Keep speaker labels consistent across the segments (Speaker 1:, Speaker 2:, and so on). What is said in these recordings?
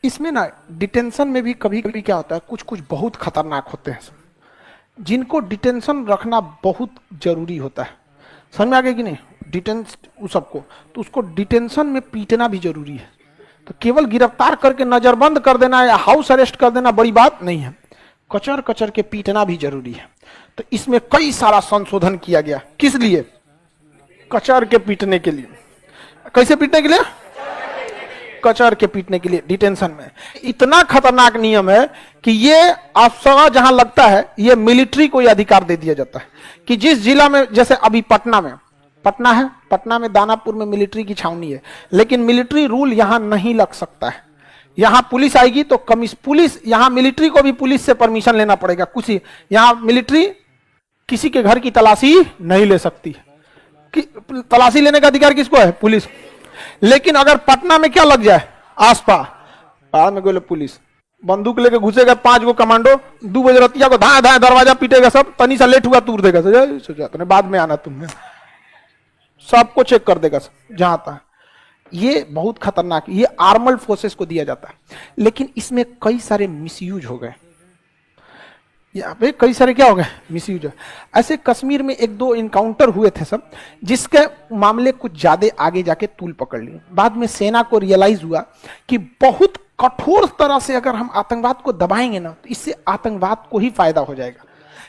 Speaker 1: इसमें ना डिटेंशन में भी कभी कभी क्या होता है, कुछ कुछ बहुत खतरनाक होते हैं जिनको डिटेंशन रखना बहुत जरूरी होता है। समझ में आ गया कि नहीं? डिटेंशन उस सबको, तो उसको डिटेंशन में पीटना भी जरूरी है। तो केवल गिरफ्तार करके नजरबंद कर देना या हाउस अरेस्ट कर देना बड़ी बात नहीं है, कचर कचर के पीटना भी जरूरी है। तो इसमें कई सारा संशोधन किया गया। किस लिए? कचर के पीटने के लिए। कैसे पीटने के लिए? कचर के पीटने के लिए डिटेंशन में। इतना खतरनाक नियम है कि ये अफसर जहां लगता है, ये मिलिट्री को यह अधिकार दे दिया जाता है कि जिस जिला में, जैसे अभी पटना में, पटना है, पटना में दानापुर में मिलिट्री की छावनी है, लेकिन मिलिट्री रूल यहां नहीं लग सकता है। यहां पुलिस आएगी तो पुलिस, यहां मिलिट्री को भी पुलिस से परमिशन लेना पड़ेगा। कुछ यहां मिलिट्री किसी के घर की तलाशी नहीं ले सकती। तलाशी लेने का अधिकार किसको है? पुलिस। लेकिन अगर पटना में क्या लग जाए, आसपास पहाड़ में गोले पुलिस बंदूक लेके घुसेगा, 5 गो कमांडो 2 बजे रतिया को धाए धाए दरवाजा पीटेगा, सब तनी सा लेट हुआ तूर देगा, तुमने बाद में आना, तुमने सबको चेक कर देगा जहां तक। ये बहुत खतरनाक, ये आर्मर्ड फोर्सेस को दिया जाता है। लेकिन इसमें कई सारे मिसयूज हो गए, यहाँ पे कई सारे क्या हो गए, मिसयूज। ऐसे कश्मीर में 1-2 इनकाउंटर हुए थे सब, जिसके मामले कुछ ज्यादा आगे जाके तूल पकड़ लिए। बाद में सेना को रियलाइज हुआ कि बहुत कठोर तरह से अगर हम आतंकवाद को दबाएंगे ना, तो इससे आतंकवाद को ही फायदा हो जाएगा।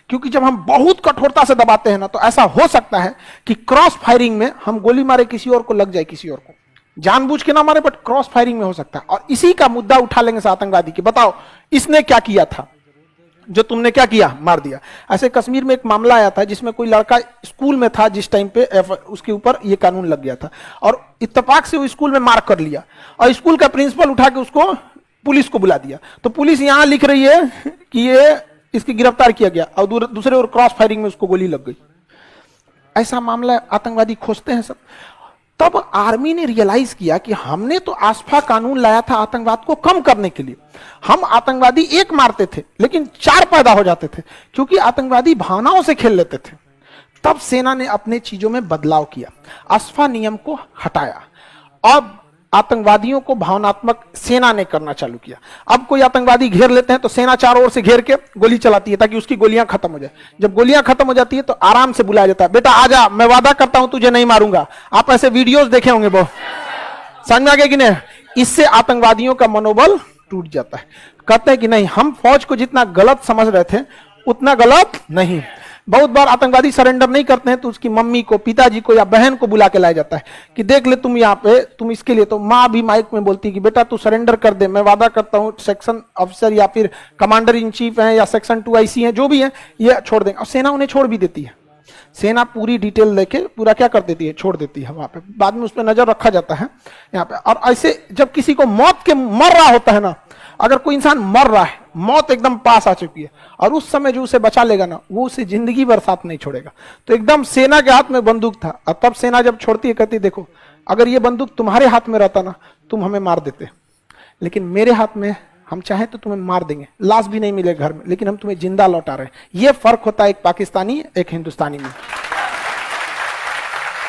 Speaker 1: क्योंकि जब हम बहुत कठोरता से दबाते हैं ना, तो ऐसा हो सकता है कि क्रॉस फायरिंग में हम गोली मारे, किसी और को लग जाए, किसी और को जानबूझ के ना मारे, बट क्रॉस फायरिंग में हो सकता है। और इसी का मुद्दा उठा लेंगे आतंकवादी की, बताओ इसने क्या किया था, जो तुमने क्या किया, मार दिया। ऐसे कश्मीर में एक मामला आया था जिसमें कोई लड़का स्कूल में था, जिस टाइम पे उसके ऊपर ये कानून लग गया था, और इत्तेफाक से वो स्कूल में मार कर लिया, और स्कूल का प्रिंसिपल उठा के उसको पुलिस को बुला दिया। तो पुलिस यहां लिख रही है कि ये इसकी गिरफ्तार किया गया, और दूसरे और क्रॉस फायरिंग में उसको गोली लग गई। ऐसा मामला आतंकवादी खोजते हैं सब। तब आर्मी ने रियलाइज किया कि हमने तो आसफा कानून लाया था आतंकवाद को कम करने के लिए। हम आतंकवादी एक मारते थे लेकिन 4 पैदा हो जाते थे, क्योंकि आतंकवादी भावनाओं से खेल लेते थे। तब सेना ने अपने चीजों में बदलाव किया, आसफा नियम को हटाया। अब आतंकवादियों को भावनात्मक सेना ने करना चालू किया। अब कोई आतंकवादी घेर लेते हैं तो सेना चारों ओर से घेर के गोली चलाती है ताकि उसकी गोलियां खत्म हो जाए। जब गोलियां खत्म हो जाती है तो आराम से बुलाया जाता है, बेटा आजा, मैं वादा करता हूं तुझे नहीं मारूंगा। आप ऐसे वीडियोस देखे होंगे बहुत, समझ में आ गया कि नहीं? इससे आतंकवादियों का मनोबल टूट जाता है। कहते हैं कि नहीं, हम फौज को जितना गलत समझ रहे थे उतना गलत नहीं। बहुत बार आतंकवादी सरेंडर नहीं करते हैं तो उसकी मम्मी को, पिताजी को या बहन को बुला के लाया जाता है कि देख ले तुम यहाँ पे, तुम इसके लिए। तो माँ भी माइक में बोलती है कि बेटा तू सरेंडर कर दे, मैं वादा करता हूँ सेक्शन अफसर या फिर कमांडर इन चीफ हैं या सेक्शन 2 IC हैं, जो भी है, ये छोड़ देंगे। और सेना उन्हें छोड़ भी देती है। सेना पूरी डिटेल लेके पूरा क्या कर देती है, छोड़ देती है वहां पे। बाद में उस पर नजर रखा जाता है यहाँ पे। और ऐसे जब किसी को मौत के मर रहा होता है ना, अगर कोई इंसान मर रहा है, मौत एकदम पास आ चुकी है, और उस समय जो उसे बचा लेगा ना, वो उसे जिंदगी भर साथ नहीं छोड़ेगा। तो एकदम सेना के हाथ में बंदूक था, और तब सेना जब छोड़ती है कहती देखो अगर ये बंदूक तुम्हारे हाथ में रहता ना, तुम हमें मार देते, लेकिन मेरे हाथ में, हम चाहे तो तुम्हें मार देंगे, लाश भी नहीं मिलेगा घर में, लेकिन हम तुम्हें जिंदा लौटा रहे हैं। ये फर्क होता है एक पाकिस्तानी एक हिंदुस्तानी में।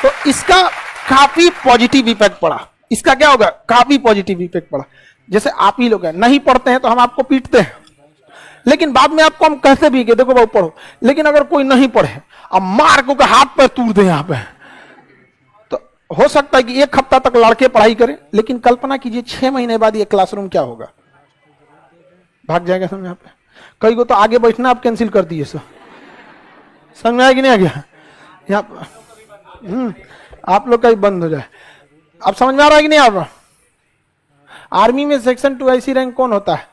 Speaker 1: तो इसका काफी पॉजिटिव इफेक्ट पड़ा। इसका क्या होगा, काफी पॉजिटिव इफेक्ट पड़ा। जैसे आप ही लोग हैं, नहीं पढ़ते हैं तो हम आपको पीटते हैं, लेकिन बाद में आपको हम कहते भी कि देखो बाबू पढ़ो। लेकिन अगर कोई नहीं पढ़े, अब मार को हाथ पर तूर दे यहाँ पे, तो हो सकता है कि 1 हफ्ता तक लड़के पढ़ाई करें, लेकिन कल्पना कीजिए 6 महीने बाद ये क्लासरूम क्या होगा, भाग जाएगा समझ। यहाँ पे कई को तो आगे बैठना आप कैंसिल कर दिए, समझ में आया कि नहीं आ गया? यहाँ आप लोग का ही बंद हो जाए। अब समझ में आ रहा है कि नहीं आप? आर्मी में सेक्शन 2 IC रैंक कौन होता है?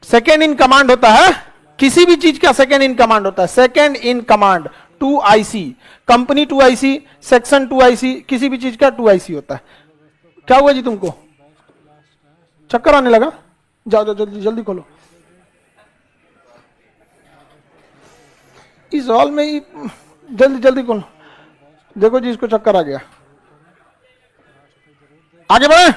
Speaker 1: सेकेंड इन कमांड होता है। किसी भी चीज का सेकेंड इन कमांड होता है, second in command 2 IC। Company 2 IC, section 2 IC, किसी भी चीज का 2 IC होता है। क्या हुआ जी तुमको, चक्कर आने लगा? जाओ जाओ जल्दी जल्दी खोलो। इस हॉल में ही जल्दी जल्दी खोलो। देखो जी इसको चक्कर आ गया, आगे बढ़े।